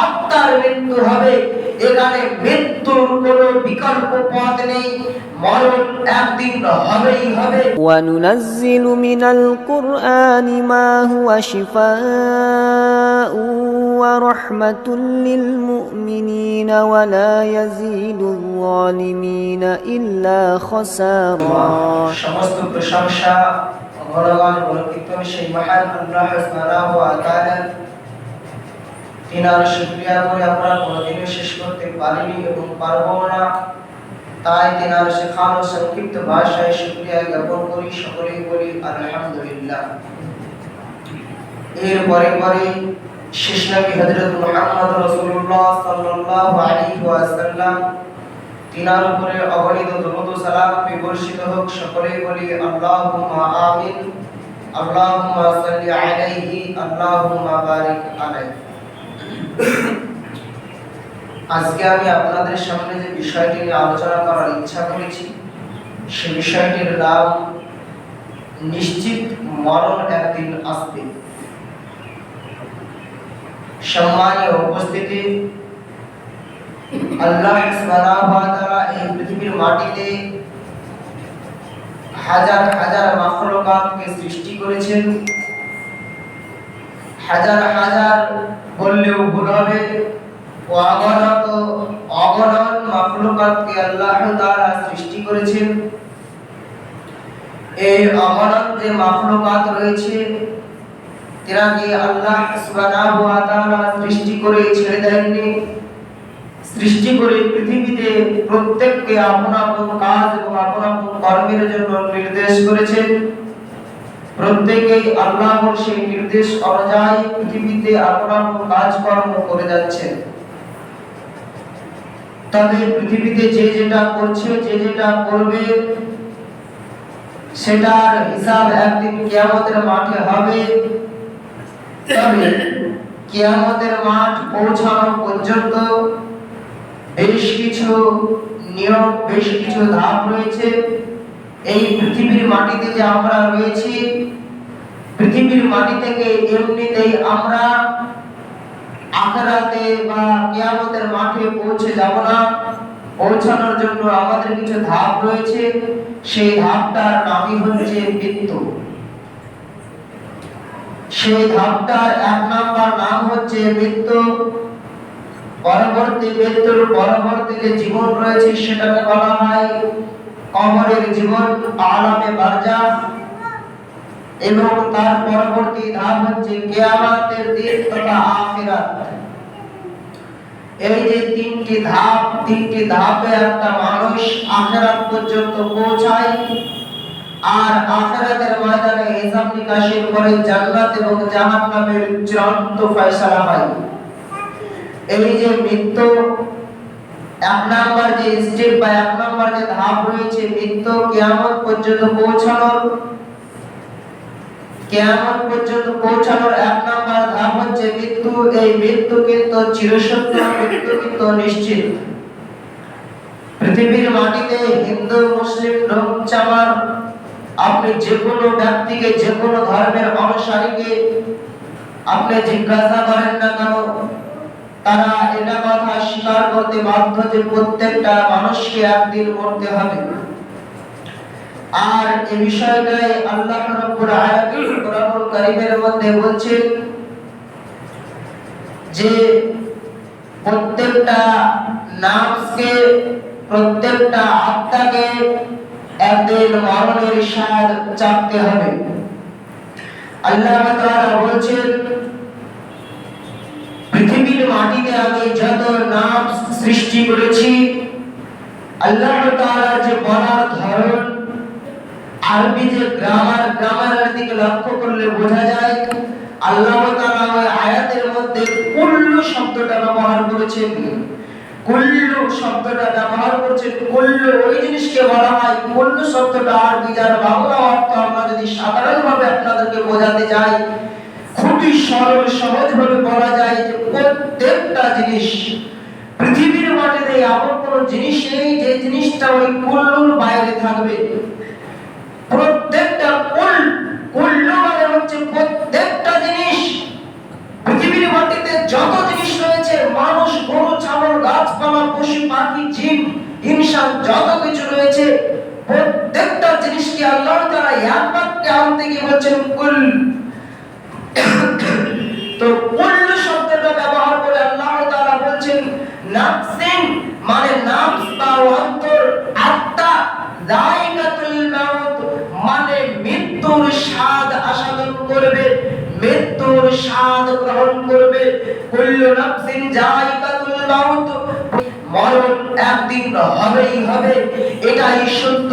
আত্মার মৃত্যু হবে। এখানে মৃত্যুর কোনো বিকল্প পথ নেই, মরণ একদিন হবেই হবে। وَنُنَزِّلُ مِنَ الْقُرْآنِ مَا هُوَ شِفَاءٌ وَرَحْمَةٌ لِلْمُؤْمِنِينَ وَلَا يَزِيدُ الظَّالِمِينَ إِلَّا خَسَارًا। সমস্ত প্রশংসা ভগবান বলকীর্তন সেই মহান আল্লাহ সুবহানাহু ওয়া তাআলা। তিনার শুকরিয়া করে আমরা কোনোদিনও শেষ করতে পারিনি এবং পারবো না। তাই তিনার শেখানো সংক্ষিপ্ত ভাষায় শুকরিয়া জ্ঞাপন করি, সকলেই বলি আলহামদুলিল্লাহ। এরপরে শেষ নবী হযরত মুহাম্মদ রাসূলুল্লাহ সাল্লাল্লাহু আলাইহি ওয়াসাল্লাম তিনার উপরে অগণিত দরুদ ও সালাম বর্ষিত হোক, সকলেই বলি আল্লাহুম্মা আমিন। আল্লাহুম্মা সাল্লি আলাইহি, আল্লাহুম্মা বারিক আলাইহি। আজকে আমি আপনাদের সামনে যে বিষয়টি নিয়ে আলোচনা করার ইচ্ছা করেছি, সে বিষয়টির নাম নিশ্চিত মরণ একদিন আসবে। সম্মানীয় উপস্থিতি, আল্লাহ সুবহানাহু ওয়া তাআলা এই পৃথিবীর মাটিতে হাজার হাজার মাখলুকাতকে সৃষ্টি করেছেন। হাজার হাজার বললেও ভুল হবে, অগণন মাখলুকাতকে আল্লাহ তাআলা সৃষ্টি করেছেন। এই অগণন যে মাখলুকাত রয়েছে, এরাকে আল্লাহ সুবহানাহু ওয়া তাআলা সৃষ্টি করে ছেড়ে দেননি। সৃষ্টি করে পৃথিবীতে প্রত্যেককে আপন আপন কাজ এবং আপন আপন কর্মের জন্য নির্দেশ করেছেন। প্রত্যেকেই আল্লাহর সেই নির্দেশ অনুযায়ী পৃথিবীতে আপন আপন কাজকর্ম করে যাচ্ছে। তবে পৃথিবীতে যে যেটা করছে, যে যেটা করবে, সেটার হিসাব একদিন কিয়ামতের মাঠে হবে। তবে কিয়ামতের মাঠ পৌঁছানো পর্যন্ত বেশ কিছু নিয়ম, বেশ কিছু ধাপ রয়েছে। এই পৃথিবীর মাটিতে যে আমরা রয়েছি, পৃথিবীর মাটি থেকে এমনিতেই আমরা আখিরাতে বা কিয়ামতের মাঠে পৌঁছে যাব না। পৌঁছানোর জন্য আমাদের কিছু ধাপ রয়েছে। সেই ধাপটার নামই হচ্ছে মৃত্যু। সেই ধাপটার এক নাম্বার নাম হচ্ছে মৃত্যু। মৃত্যুর পরবর্তী যে জীবন রয়েছে সেটাকে বলা হয় কবরের জীবন, আলামে বারজাখ। এবং তার পরবর্তী ধাপ হচ্ছে কিয়ামতের দিন তথা আখিরাত। এই যে তিনটি ধাপে একটা মানুষ আখিরাত পর্যন্ত পৌঁছায়। আর আখিরাতের ময়দানে হিসাব নিকাশের পরে জান্নাত এবং জাহান্নামের চূড়ান্ত ফয়সালা হয়। এই যে মৃত্যু এক নাম্বার যে স্টেপ বা এক নাম্বার যে ধাপ রয়েছে, মৃত্যু কিয়ামত পর্যন্ত পৌঁছানোর এক নাম্বার ধাপ হচ্ছে মৃত্যু। এই মৃত্যু কিন্তু চিরসত্য, মৃত্যু কিন্তু নিশ্চিত। পৃথিবীর মাটিতে হিন্দু, মুসলিম, চামার, আপনি যে কোনো ব্যক্তিকে, যে কোনো ধর্মের অনুসারীকে আপনি জিজ্ঞাসা করেন না কেন, তারা এটা কথা স্বীকার করতে বাধ্য যে প্রত্যেকটা মানুষকে একদিন মরতে হবে। আর এই বিষয়টাই আল্লাহ রাব্বুল আলামিন কোরআনুল কারীমের মধ্যে বলছেন যে প্রত্যেকটা নাফসকে, প্রত্যেকটা আত্মাকে একদিন মরণের স্বাদ চাখতে হবে। আল্লাহ তাআলা বলছেন, পৃথিবীর মাটিতে আমি যত নাফস সৃষ্টি করেছি, আল্লাহ তাআলা যে বলার ধরন, আরবি যে গ্রামারের দিকে লক্ষ্য করলে বোঝা যায় আল্লাহ তাআলা ওই আয়াতের মধ্যে কুল্লু শব্দটা ব্যবহার করেছেন। কুল্লু শব্দটা ব্যবহার করেছেন, কুল্লু ওই জিনিসকে বলা হয়। কুল্লু শব্দটা আরবি যার বাংলা অর্থ আমরা যদি সাধারণভাবে আপনাদেরকে বোঝাতে যাই, খুবই সরল সহজভাবে বলা যায় যে প্রত্যেকটা জিনিস পৃথিবীর মাটিতে এমন কোনো জিনিস নেই যে জিনিসটা ওই কুল্লুর বাইরে থাকবে। প্রত্যেকটা কুল্লু মানে হচ্ছে প্রত্যেকটা জিনিস। পৃথিবীর মাটিতে যত জিনিস রয়েছে জিন ইনসান যত কিছু রয়েছে প্রত্যেকটা জিনিসকে আল্লাহ তাআলা এক বাক্যে আনতে গিয়ে বলছেন কুল। তো কুল শব্দটা ব্যবহার করে আল্লাহ তাআলা বলছেন নাফসিন, মানে নাফস বা অন্তর, আত্মা, যায়কাতুল মাউত মানে মৃত্যুর স্বাদ আস্বাদন করবে, মৃত্যুর স্বাদ গ্রহণ করবে। কুল্লু নাফসিন যায়কাতুল মাউত, মরণ একদিন হবেই হবে, এটাই সত্য।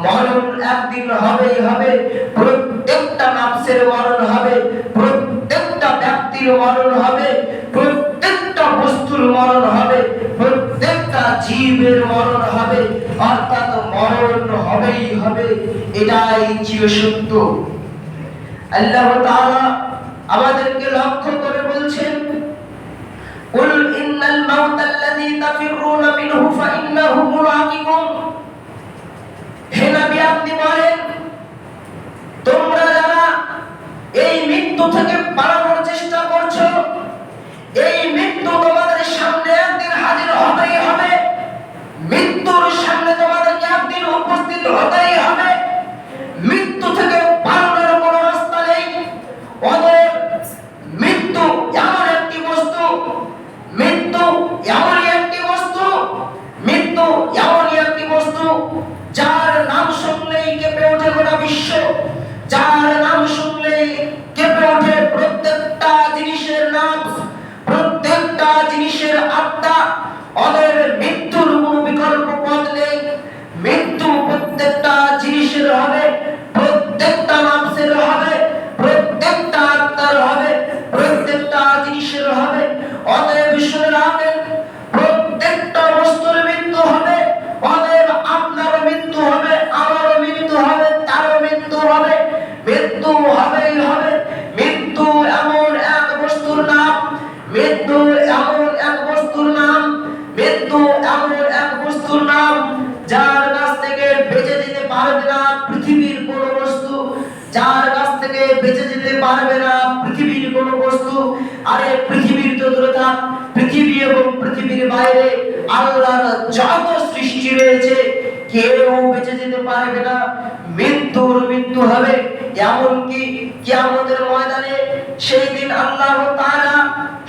মরণ একদিন হবেই হবে, প্রত্যেকটা নাফসের মরণ হবে, প্রত্যেকটা ব্যক্তির মরণ হবে, প্রত্যেকটা বস্তুর মরণ হবে, প্রত্যেকটা জীবের মরণ হবে, অর্থাৎ মরণ হবেই হবে, এটাই চিরসত্য। আল্লাহ তাআলা আমাদেরকে লক্ষ্য করে বলছেন কুল ইন্নাল মাউতাল্লাযী তাফিরুনা মিনহু ফাইন্নাহু মুলাকিকুম। হে নবী আপনি বলেন তোমরা যারা এই মৃত্যু থেকে পালানোর চেষ্টা করছো, এই মৃত্যু তোমাদের সামনে একদিন হাজির হবেই হবে, মৃত্যুর সামনে তোমাদেরকে একদিন উপস্থিত হতেই হবে। মৃত্যু থেকে পালানোর কোনো রাস্তা নেই। অতএব মৃত্যু এমন একটি বস্তু, মৃত্যু এমনই একটি বস্তু, মৃত্যু এমনই একটি বস্তু যার নাম শুনলেই কেঁপে ওঠে গোটা বিশ্ব, যার নাম শুনলেই কেঁপে ওঠে প্রত্যেকটা জিনিসের নাম, প্রত্যেকটা জিনিসের আত্মা। অতএব মৃত্যুর কোনো বিকল্প পথ নেই। মৃত্যু প্রত্যেকটা জিনিসের হবে, প্রত্যেকটা নাফসের হবে, প্রত্যেকটা আত্মার হবে, প্রত্যেকটা জিনিসের হবে। অতএব শুনে রাখেন প্রত্যেকটা বস্তুর মৃত্যু হবে। অতএব আপনারও মৃত্যু হবে, আমারও মৃত্যু হবে, তারও মৃত্যু হবে, মৃত্যু হবেই হবে। মৃত্যু এমন এক বস্তুর নাম, মৃত্যু এমন এক বস্তুর নাম, মৃত্যু এমন এক বস্তুর নাম যার কাছ থেকে বেঁচে যেতে পারবে না পৃথিবীর কোনো বস্তু, যার কাছ থেকে বেঁচে যেতে পারবে না পৃথিবীর কোনো বস্তু। আরে পৃথিবীর তো দূরে থাক, পৃথিবী এবং পৃথিবীর বাইরে আল্লাহর যত সৃষ্টি রয়েছে কেউ বেঁচে যেতে পারবে না। মৃত্যুর মৃত্যু হবে। এমনকি কিয়ামতের ময়দানে সেই দিন আল্লাহ তাআলা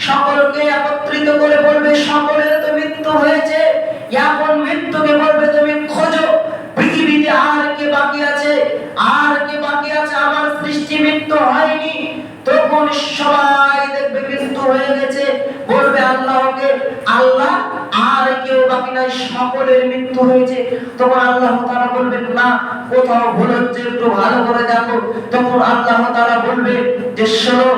সকলকে একত্রিত করে বলবে সকলের তো মৃত্যু হয়েছে, এখন মৃত্যুকে বলবে তুমি খোঁজো পৃথিবীতে আর কে বাকি আছে, আর কে বাকি আছে, আমার সৃষ্টি মৃত্যু হয়নি। তখন সবাই দেখবে মৃত্যু হয়ে গেছে, বলবে আল্লাহকে আল্লাহ আর কেউ বাকি নাই, সকলের মৃত্যু হয়েছে। তখন আল্লাহ তাআলা বলবেন না কোথাও ভুল হচ্ছে, একটু ভালো করে দেখো। তখন আল্লাহ তাআলা বলবে যে শোনো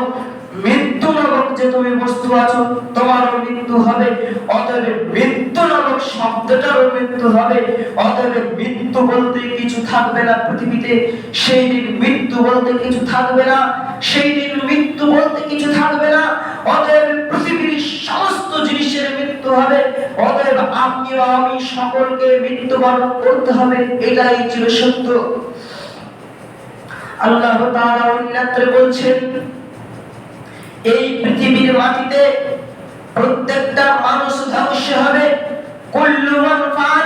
মৃত্যু নামক যে তুমি বস্তু আছো তোমারও মৃত্যু হবে। অতএব মৃত্যু নামক শব্দটারও মৃত্যু হবে। অতএব মৃত্যু বলতে কিছু থাকবে না পৃথিবীতে, সেই দিন মৃত্যু বলতে কিছু থাকবে না, সেই দিন মৃত্যু বলতে কিছু থাকবে না। অতএব পৃথিবীর সমস্ত জিনিসের মৃত্যু হবে। অতএব আপনি ও আমি সকলকে মৃত্যুবরণ করতে হবে, এটাই ছিল সত্য। আল্লাহ তাআলা অন্যত্র বলছেন এই পৃথিবীর মাটিতে প্রত্যেকটা মানুষ ধ্বংস হবে। কুল্লু মান ফান,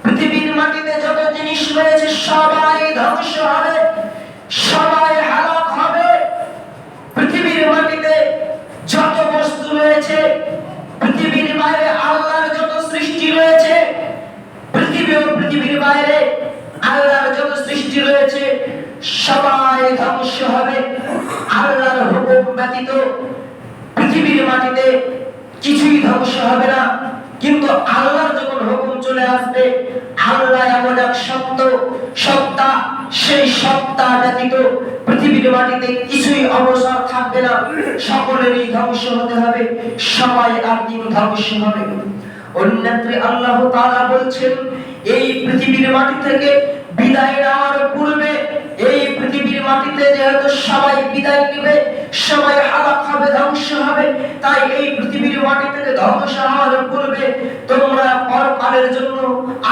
পৃথিবীর মাটিতে যত জিনিস রয়েছে সবাই ধ্বংস হবে, সবাই হালাক হবে। পৃথিবীর মাটিতে যত বস্তু রয়েছে, পৃথিবীর বাইরে আল্লাহর যত সৃষ্টি রয়েছে, পৃথিবী ও পৃথিবীর বাইরে আল্লাহর যত সৃষ্টি রয়েছে সবাই ধ্বংস হবে। আল্লাহর হুকুম ব্যতীত পৃথিবীর মাটিতে কিছুই ধ্বংস হবে না। কিন্তু আল্লাহর যখন হুকুম চলে আসবে, আল্লাহ এমন এক সত্তা, সেই সত্তা ব্যতীত পৃথিবীর মাটিতে কিছুই অবসর থাকবে না, সকলেরই ধ্বংস হতে হবে, সবাই একদিন ধ্বংস হবে। অন্যত্রে আল্লাহ তাআলা বলছেন এই পৃথিবীর মাটি থেকে বিদায় নেওয়ার পূর্বে, এই পৃথিবীর মাটিতে যেহেতু সবাই বিদায় নেবে, সবাই হালাক হবে, ধ্বংস হবে, তাই এই পৃথিবীর মাটি থেকে ধ্বংস হওয়ার পূর্বে তোমরা পরকালের জন্য,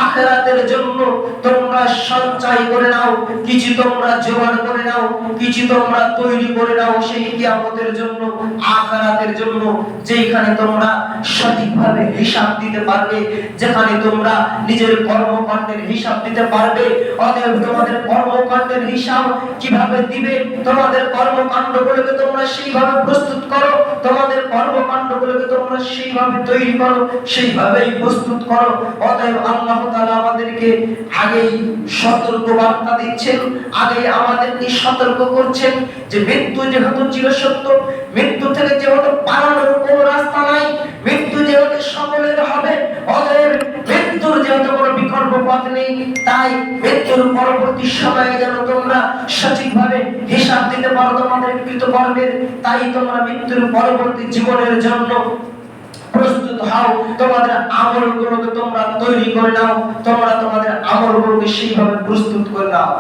আখিরাতের জন্য তোমরা সঞ্চয় করে নাও, কিছু তোমরা জোগাড় করে নাও, কিছু তোমরা তৈরি করে নাও সেই কিয়ামতের জন্য, আখিরাতের জন্য, যেখানে তোমরা সঠিকভাবে হিসাব দিতে পারবে, যেখানে তোমরা নিজের কর্মকাণ্ডের হিসাব দিতে পারবে। অতএব তোমাদের কর্মকাণ্ডের হিসাব কিভাবে দিবে? তোমাদের কর্মকাণ্ডগুলোকে তোমরা সেইভাবে প্রস্তুত করো, তোমাদের কর্মকাণ্ডগুলোকে তোমরা সেইভাবে তৈরি করো, সেইভাবেই প্রস্তুত করো। অতএব আল্লাহ তাআলা আমাদেরকে আগেই সতর্ক বার্তা দিচ্ছেন, আগেই আমাদেরকে সতর্ক করছেন যে মৃত্যু যেহেতু চিরসত্য, মৃত্যু থেকে যেহেতু পালানোর কোনো রাস্তা নাই, মৃত্যু যেহেতু সকলের হবে, অতএব মৃত্যুর যেহেতু কোনো বিকল্প পথ নেই, তাই মৃত্যুর পরবর্তী সময়ে যেন তোমরা সঠিকভাবে হিসাব দিতে পারো তোমাদের কৃতকর্মের, তাই তোমরা মৃত্যুর পরবর্তী জীবনের জন্য প্রস্তুত হও, তোমাদের আমলগুলোকে তোমরা তৈরি করে নাও, তোমরা তোমাদের আমলগুলোকে সেইভাবে প্রস্তুত করে নাও।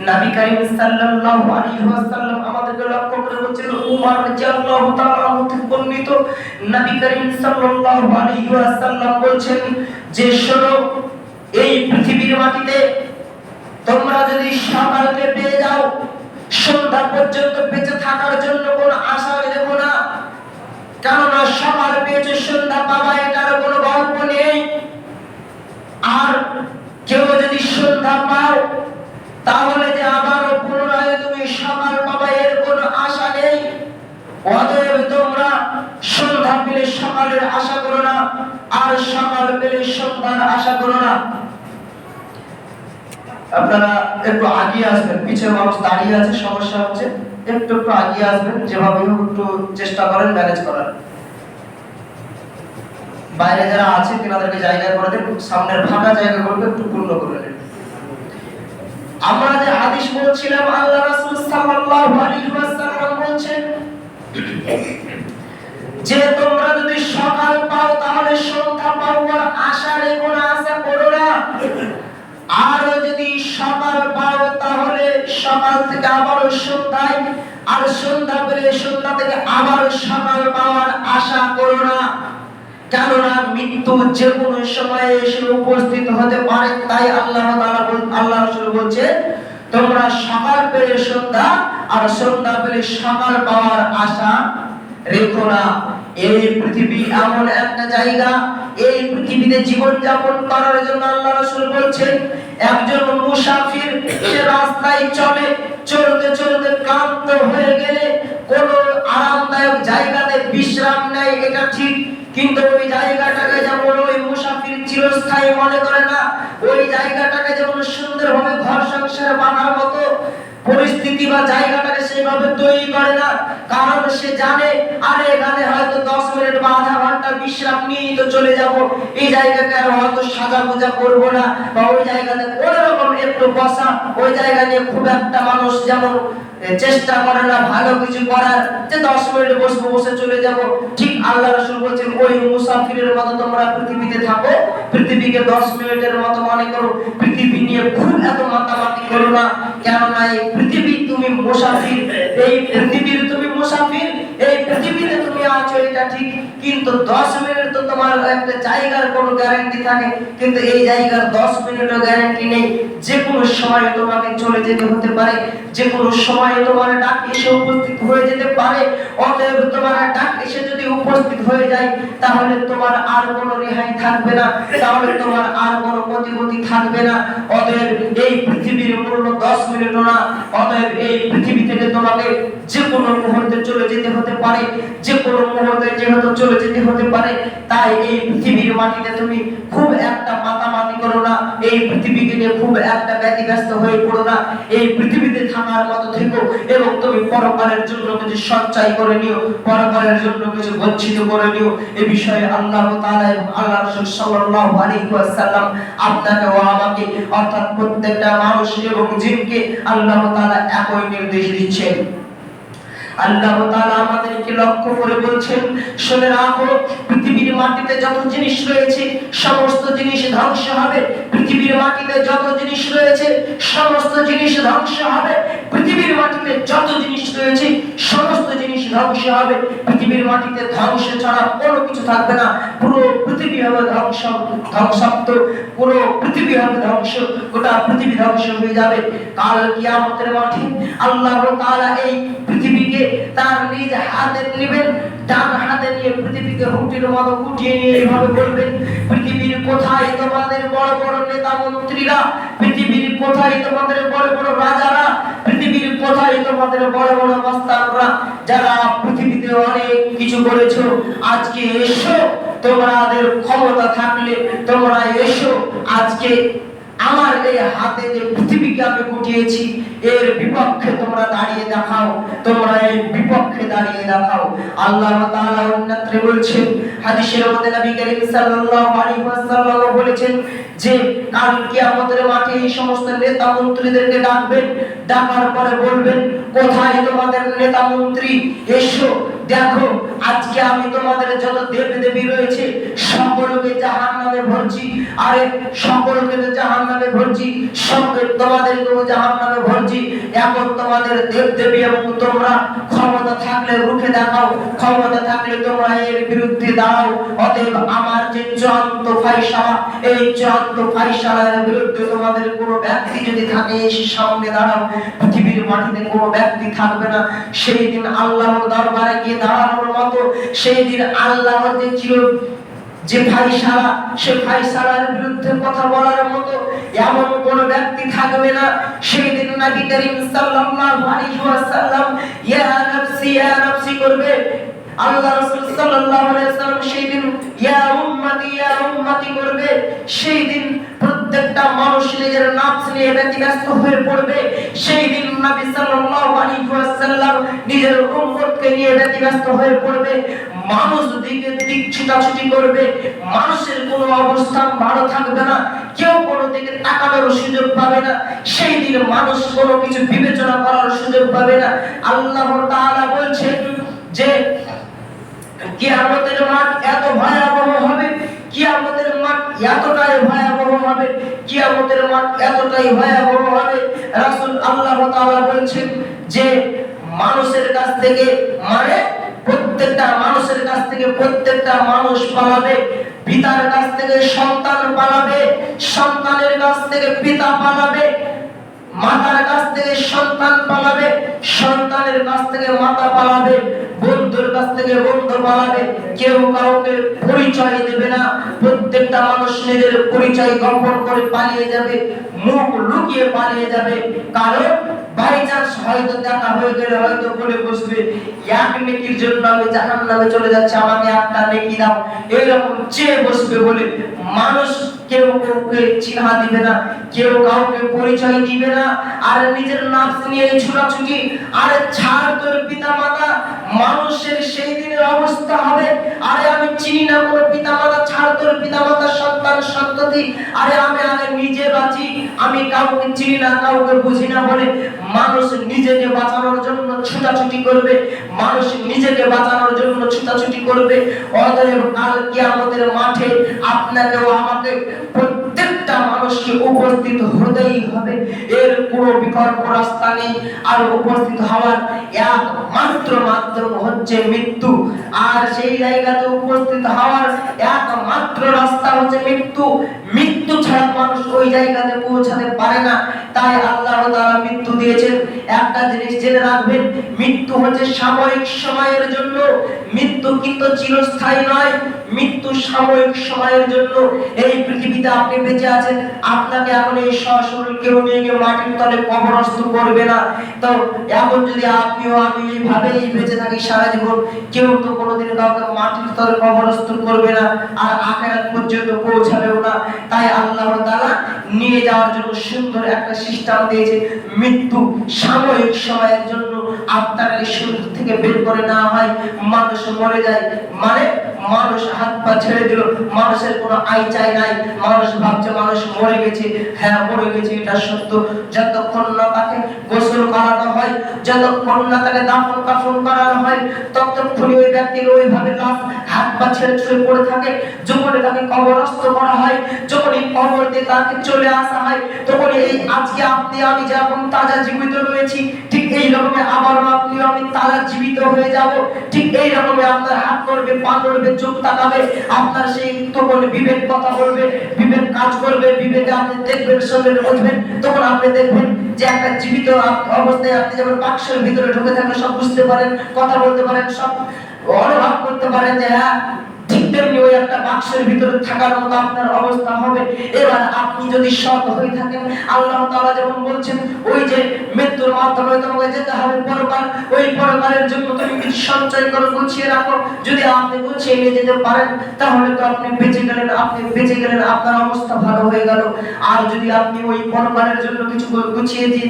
নবী করিম সাল্লাল্লাহু আলাইহি ওয়াসাল্লাম আমাদেরকে লক্ষ্য করে বলেছেন, উমর রাদিয়াল্লাহু তাআলা থেকে বর্ণিত, নবী করিম সাল্লাল্লাহু আলাইহি ওয়াসাল্লাম বলেছেন যে শোনো, এই পৃথিবীর মাটিতে তোমরা যদি সকালকে পেয়ে যাও, সন্ধ্যা পর্যন্ত বেঁচে থাকার জন্য কোনো আশা রেখো না, কেননা সকাল পেয়েছে সন্ধ্যা পাবা এটার কোনো গল্প নেই। আর কেউ যদি সন্ধ্যা পাও তাহলে যে আবারও পুনরায় তুমি সকাল পাবা এর কোনো আশা নেই। অতএব তোমরা সন্ধ্যা পেলে সকালের আশা করো না, আর সকাল পেলে সন্ধ্যার আশা করো না। আপনারা একটু আগিয়ে আসবেন, পিছনে মানুষ দাঁড়িয়ে আছে, সমস্যা হচ্ছে, একটু একটু আগিয়ে আসবেন, যেভাবে হোক একটু চেষ্টা করেন ম্যানেজ করার। বাইরে যারা আছে তেনাদেরকে জায়গা করে দেন, সামনের ফাঁকা জায়গাগুলোকে একটু পূর্ণ করে নেন। আমরা যে হাদিস বলছিলাম, আল্লাহ রাসূল সাল্লাল্লাহু আলাইহি ওয়াসাল্লাম বলেন যে তোমরা যদি সকাল পাও তাহলে সন্ধ্যা পাওয়ার আশা রেখো না, আশা করো না। আর যদি সকাল পাও তাহলে সকাল থেকে আবারও সন্ধ্যায়, আর সন্ধ্যা পেলে সন্ধ্যা থেকে আবারও সকাল পাওয়ার আশা করো না, কেননা মৃত্যু যে কোনো সময়ে এসে উপস্থিত হতে পারে। তাই আল্লাহ রাসূল বলছে তোমরা সকাল পেলে সন্ধ্যা, আর সন্ধ্যা পেলে সকাল পাওয়ার আশা রেখো না। এই পৃথিবী এমন একটা জায়গা, এই পৃথিবীতে জীবন যাপন করার জন্য আল্লাহ রাসূল বলছেন একজন মুসাফির সে রাস্তায় চলে, চলতে চলতে ক্লান্ত হয়ে গেলে কোন আরামদায়ক জায়গাতে বিশ্রাম নেয়, এটা ঠিক, কিন্তু ওই জায়গাটাকে যেমন ওই মুসাফির চিরস্থায়ী মনে করে না, ওই জায়গাটাকে যেমন সুন্দরভাবে ঘর সংসারে বাঁধার মতো পরিস্থিতি বা জায়গাটাকে সেভাবে তৈরি করে না, কারণ সে জানে আরে এখানে হয়তো 10 মিনিট বা আধা ঘন্টা বিশ্রাম নিয়ে তো চলে যাব, এই জায়গাটা আর হয়তো সাজা পূজা করব না, বা ওই জায়গাতে কোনো রকম একটু বসা, ওই জায়গা নিয়ে খুব একটা মানুষ যেমন চেষ্টা করে না ভালো কিছু করার, যে 10 মিনিট বসবো, বসে চলে যাব। ঠিক আল্লাহ রাসূল বলেছেন ওই মুসাফিরের মতো তোমরা পৃথিবীতে থাকো, পৃথিবীকে 10 মিনিটের মতো মনে করো, পৃথিবী নিয়ে খুব এত মাতামাতি করো না, কেননা এই পৃথিবী তুমি মুসাফির, এই পৃথিবীর তুমি মুসাফির, এই পৃথিবীতে তুমি আছো এটা ঠিক, কিন্তু 10 মিনিট তো তোমার একটা জায়গার কোনো গ্যারান্টি থাকে, কিন্তু এই জায়গার 10 মিনিটও গ্যারান্টি নেই, যে কোনো সময় তোমাকে চলে যেতে হতে পারে, যে কোনো সময় তোমার ডাক এসে উপস্থিত হয়ে যেতে পারে। অতএব তোমার ডাক এসে যদি উপস্থিত হয়ে যায় তাহলে তোমার আর কোনো রেহাই থাকবে না, তাহলে তোমার আর কোনো প্রতিগতি থাকবে না। অতএব এই পৃথিবীর মূল্য 10 মিনিটও না, অতএব এই পৃথিবী থেকে তোমাকে যে কোনো মুহূর্তে চলে যেতে হতে পারে, যে কোনো মুহূর্তে যেহেতু চলে যেতে হতে পারে, তাই এই পৃথিবীর মাটিতে তুমি খুব একটা মাতামাতি করো না, এই পৃথিবীকে নিয়ে খুব একটা ব্যতিব্যস্ত হয়ে পড়ো না, এই পৃথিবীতে থাকার মতো থেকো, এবং তুমি পরকালের জন্য কিছু সঞ্চয় করে নিও, পরকালের জন্য কিছু গচ্ছিত করে নিও। এই বিষয়ে আল্লাহ তাআলা এবং আল্লাহ রাসূল সাল্লাল্লাহু আলাইহি ওয়াসাল্লাম আপনাকে ও আমাকে অর্থাৎ প্রত্যেকটা মানুষ এবং জিনকে আল্লাহ তাআলা একই নির্দেশ দিচ্ছেন। আল্লাহ তাআলা আমাদেরকে লক্ষ্য করে বলছেন, শুনে রাখো পৃথিবীর মাটিতে যত জিনিস রয়েছে সমস্ত জিনিস ধ্বংস হবে, পৃথিবীর মাটিতে যত জিনিস রয়েছে সমস্ত জিনিস ধ্বংস হবে, পৃথিবীর মাটিতে যত জিনিস রয়েছে সমস্ত জিনিস ধ্বংস হবে। পৃথিবীর মাটিতে ধ্বংস ছাড়া কোনো কিছু থাকবে না। পুরো পৃথিবী হবে ধ্বংসাত্ম, পুরো পৃথিবী হবে ধ্বংস, গোটা পৃথিবী ধ্বংস হয়ে যাবে। কাল কিয়ামতের মাঠে আল্লাহ তাআলা এই পৃথিবীকে তার নিজ হাতে নেবেন, ডান হাতে নিয়ে পৃথিবীকে হুটির মতো উঠিয়ে নিয়ে এইভাবে বলবেন, পৃথিবীর কোথায় তোমাদের বড় বড় নেতা মন্ত্রীরা, পৃথিবীর কোথায় তোমাদের বড় বড় রাজারা, পৃথিবীর কোথায় তোমাদের বড় বড় মাস্টাররা, যারা পৃথিবীতে অনেক কিছু করেছো, আজকে এসো, তোমাদের ক্ষমতা থাকলে তোমরা এসো, আজকে আমার এই হাতে যে পৃথিবীকে আমি গুটিয়েছি এর বিপক্ষে তোমরা দাঁড়িয়ে দেখাও, তোমরা এই বিপক্ষে দাঁড়িয়ে দেখাও। আল্লাহ তাআলা অন্যত্র বলছেন, হাদিসের মধ্যে নবী করিম সাল্লাল্লাহু আলাইহি ওয়াসাল্লাম বলেছেন যে কাল কিয়ামতের মাঠে এই সমস্ত নেতা মন্ত্রীদেরকে ডাকবেন, ডাকার পরে বলবেন, কোথায় তোমাদের নেতা মন্ত্রী, এসো দেখো আজকে আমি তোমাদের যত দেবদেবী রয়েছে সকলকে জাহান্নামে ভরছি, আরে সকলকে তো জাহান্নামে ভরছি, সঙ্গে তোমাদেরকেও জাহান্নামে ভরছি। এখন তোমাদের দেবদেবী এবং তোমরা ক্ষমতা থাকলে রুখে দেখাও, ক্ষমতা থাকলে তোমরা এর বিরুদ্ধে দাঁড়াও। অতএব আমার যে চূড়ান্ত ফায়সালা, এই চূড়ান্ত ফায়সালার বিরুদ্ধে তোমাদের কোনো ব্যক্তি যদি থাকে এসে সামনে দাঁড়াও। পৃথিবীর মাটিতে কোনো ব্যক্তি থাকবে না সেই দিন আল্লাহর দরবারে গিয়ে দাঁড়ানোর মতো, সেই দিন আল্লাহর যে ছিল যে ফায়সালা, সে ফায়সালার বিরুদ্ধে কথা বলার মতো এমন কোন ব্যক্তি থাকবে না। সেই দিন নবী করিম সাল্লাল্লাহু আলাইহি ওয়াসাল্লাম ইয়া নাফসি করবে, আল্লাহ রাসূল সাল্লাল্লাহু আলাইহি ওয়াসাল্লাম সেই দিন ইয়া উম্মতি করবে। সেই দিন প্রত্যেকটা মানুষ নিজের নফস নিয়ে ব্যতিব্যস্ত হয়ে পড়বে। সেই দিন নবী সাল্লাল্লাহু আলাইহি ওয়াসাল্লাম নিজের উম্মতকে নিয়ে ব্যতিব্যস্ত হয়ে পড়বে। মানুষ দিক ছুটাছুটি করবে, মানুষের কোনো অবস্থান ভালো থাকবে না, কেউ কোনো দিকে তাকানোর সুযোগ পাবে না। সেই দিন মানুষ কোনো কিছু বিবেচনা করার সুযোগ পাবে না। আল্লাহ তাআলা বলছেন যে কিয়ামতের মাঠ এত ভয়াবহ হবে, কিয়ামতের মাঠ এতটাই ভয়াবহ হবে, কিয়ামতের মাঠ এতটাই ভয়াবহ হবে। রাসূল আল্লাহ তাআলা বলছেন যে মানুষের কাছ থেকে, মানে প্রত্যেকটা মানুষের কাছ থেকে প্রত্যেকটা মানুষ পালাবে, পিতার কাছ থেকে সন্তান পালাবে, সন্তানের কাছ থেকে পিতা পালাবে, মাতার কাছ থেকে সন্তান পালাবে, সন্তানের কাছ থেকে মাতা পালাবে, বন্ধুর কাছ থেকে বন্ধু পালাবে। কেউ কাউকে পরিচয় দেবে না, প্রত্যেকটা মানুষ নিজের পরিচয় গোপন করে পালিয়ে যাবে, মুখ লুকিয়ে পালিয়ে যাবে। কারণ বাই চান্স হয়তো দেখা হয়ে গেলে হয়তো বলে বসবে, এক নেকির জন্য আমি জাহান্নামে চলে যাচ্ছি, আমাকে একটা নেকি দাও, এরকম চেয়ে বসবে বলে মানুষ কেউ কাউকে চিহ্না দিবে না, কেউ কাউকে পরিচয় দিবে না। আর নিজের নফস নিয়ে ছুটাছুটি, আরে ছাড় তোর পিতা মাতা, মানুষের সেই দিনের অবস্থা হবে, আরে আমি চিনি না কোনো পিতা মাতা, ছাড় তোর পিতা মাতা সন্তান সন্ততি, আরে আমি আগে নিজে বাঁচি, আমি কাউকে চিনি না কাউকে বুঝি না বলে মানুষ নিজেকে বাঁচানোর জন্য ছুটাছুটি করবে, মানুষ নিজেকে বাঁচানোর জন্য ছুটাছুটি করবে। অতএব কাল কিয়ামতের মাঠে আপনাকেও আমাকে প্রত্যেকটা মানুষকে উপস্থিত হতেই হবে, এর কোনো বিকল্প রাস্তা নেই। আর উপস্থিত হওয়ার একমাত্র মাধ্যম হচ্ছে মৃত্যু, আর সেই জায়গাতে উপস্থিত হওয়ার একমাত্র রাস্তা হচ্ছে মৃত্যু। মৃত্যু ছাড়া মানুষ ওই জায়গাতে পৌঁছাতে পারে না। তাই আল্লাহ তাআলা মৃত্যু দিয়েছেন। একটা জিনিস জেনে রাখবেন, মৃত্যু হচ্ছে সাময়িক সময়ের জন্য, মৃত্যু কিন্তু চিরস্থায়ী নয়, মৃত্যু সাময়িক সময়ের জন্য। এই পৃথিবীতে আপনি বেঁচে আছেন, আপনাকে এখন এই সশরীর কেউ নিয়ে গিয়ে মাটির তলে কবরস্থ করবে না। তো এখন যদি আপনিও আমি এইভাবেই বেঁচে থাকি সারা জীবন, কেউ তো কোনোদিন কাউকে মাটির তলে কবরস্থ করবে না, আর আখিরাত পর্যন্ত পৌঁছাবেও না। তাই আল্লাহ তাআলা নিয়ে যাওয়ার জন্য সুন্দর একটা সিস্টেম দিয়েছে, মৃত্যু সাময়িক সময়ের জন্য আপনাকে শরীর থেকে বের করে নেওয়া হয়, মানুষ মরে যায়, মানে মানুষ হাত পা ছেড়ে দিল, মানুষের কোনো আয় চাই নাই, মানুষ ভাবছে মানুষ মরে গেছে, হ্যাঁ মরে গেছে এটা সত্য। যতক্ষণ না তাকে গোসল করানো হয়, যতক্ষণ না তাকে দাফন কাফন করানো হয়, ততক্ষণ ওই ব্যক্তির ওইভাবে লাশ হাত পা ছেড়ে ছুঁড়ে পড়ে থাকে, যখন তাকে কবরস্থ করা হয়, যখন এই কবর দিয়ে তাকে চলে আসা হয়, তখন এই আজকে আপনি আমি যেমন তাজা জীবিত রয়েছি, ঠিক এই রকমের আবার আপনি আমি তাজা জীবিত হয়ে যাব। ঠিক এই রকমের আপনার হাত করবে, পা করবে, চোখ তাকাবে, আপনার সেই তখন বিবেক কথা বলবে, বিবেক কাজ করবে, বিবেকে আপনি দেখবেন, শরীরে বুঝবেন, তখন আপনি দেখবেন যে একটা জীবিত অবস্থায় আপনি যেমন বাক্সের ভিতরে ঢুকে থাকলে সব বুঝতে পারেন, কথা বলতে পারেন, সব অনুভব করতে পারেন যে হ্যাঁ ঠিক তেমনি ওই একটা বাক্সের ভিতরে থাকার মতো আপনার অবস্থা হবে। এবার আপনি যদি সৎ হয়ে থাকেন, আল্লাহ তাআলা যেমন বলছেন ওই যে মৃত্যুর মাধ্যমে তোমাকে যেতে হবে পরকাল, ওই পরকালের জন্য তুমি কিছু সঞ্চয় করে গুছিয়ে রাখো। যদি আপনি গুছিয়ে নিয়ে যেতে পারেন তাহলে তো আপনি বেঁচে গেলেন, আপনার অবস্থা ভালো হয়ে গেল। আর যদি আপনি ওই পরকালের জন্য কিছু গুছিয়ে নিয়ে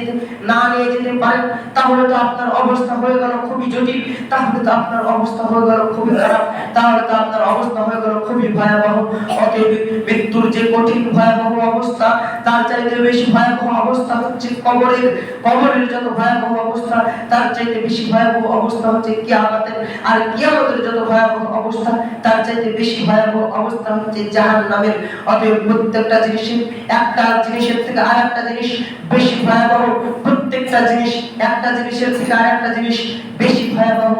যেতে পারেন তাহলে তো আপনার অবস্থা হয়ে গেল খুবই জটিল, তাহলে তো আপনার অবস্থা হয়ে গেল খুবই খারাপ, তাহলে তো আপনার অবস্থা হয়ে গেল খুবই ভয়াবহ। অতএব মৃত্যুর যে কঠিন ভয়াবহ অবস্থা, তার চাইতে বেশি ভয়াবহ অবস্থা হচ্ছে কবরের যত ভয়াবহ অবস্থা, তার চাইতে বেশি ভয়াবহ অবস্থা হচ্ছে কিয়ামতের। আর কিয়ামতের যত ভয়াবহ অবস্থা, তার চাইতে বেশি ভয়াবহ অবস্থা হচ্ছে জাহান্নামের। অতএব প্রত্যেকটা জিনিসের থেকে আরেকটা জিনিস বেশি ভয়াবহ, প্রত্যেকটা জিনিস একটা জিনিসের থেকে আরেকটা জিনিস বেশি ভয়াবহ,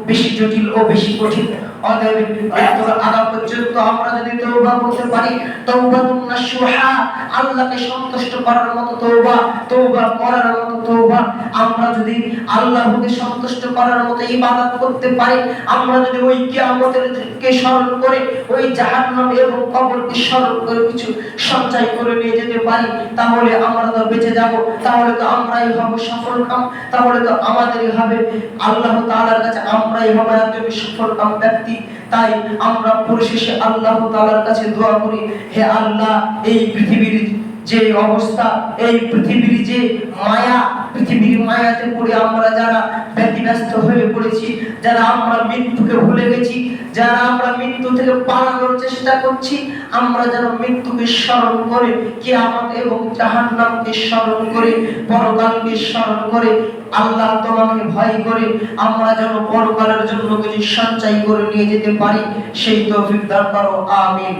বেশি জটিল ও বেশি কঠিন। অতএব মৃত্যুর আগ পর্যন্ত আমরা যদি তওবা করতে পারি, তওবাতুন নাসুহা, আল্লাহকে সন্তুষ্ট করার মতো তওবা করার মতো তওবা, আমরা যদি আল্লাহকে সন্তুষ্ট করার মতো ইবাদত করতে পারি, আমরা যদি ওই কিয়ামতের কে স্মরণ করে, ওই জাহান্নাম এবং কবরকে স্মরণ করে কিছু সঞ্চয় করে নিয়ে যেতে পারি, তাহলে আমরা তো বেঁচে যাব, তাহলে তো আমরাই হব সফলকাম, তাহলে তো আমাদেরই হবে আল্লাহ তাআলার কাছে আমরাই হব একজন সফলকাম ব্যক্তি। তাই আমরা পরিশেষে আল্লাহ তাআলার কাছে দোয়া করি, হে আল্লাহ, এই পৃথিবীর যে অবস্থা, এই পৃথিবীর যে মায়া, পৃথিবীর মায়াতে পড়ে আমরা যারা ব্যতিব্যস্ত হয়ে পড়েছি, যারা আমরা মৃত্যুকে ভুলে গেছি, যারা আমরা মৃত্যু থেকে পালানোর চেষ্টা করছি, আমরা যেন মৃত্যুকে স্মরণ করে, কিয়ামত এবং জাহান্নামকে স্মরণ করে, পরকালকে স্মরণ করে, আল্লাহ তোমাকে ভয় করে আমরা যেন পরকালের জন্য কিছু সঞ্চয় করে নিয়ে যেতে পারি, সেই তৌফিক দান করো, আমিন।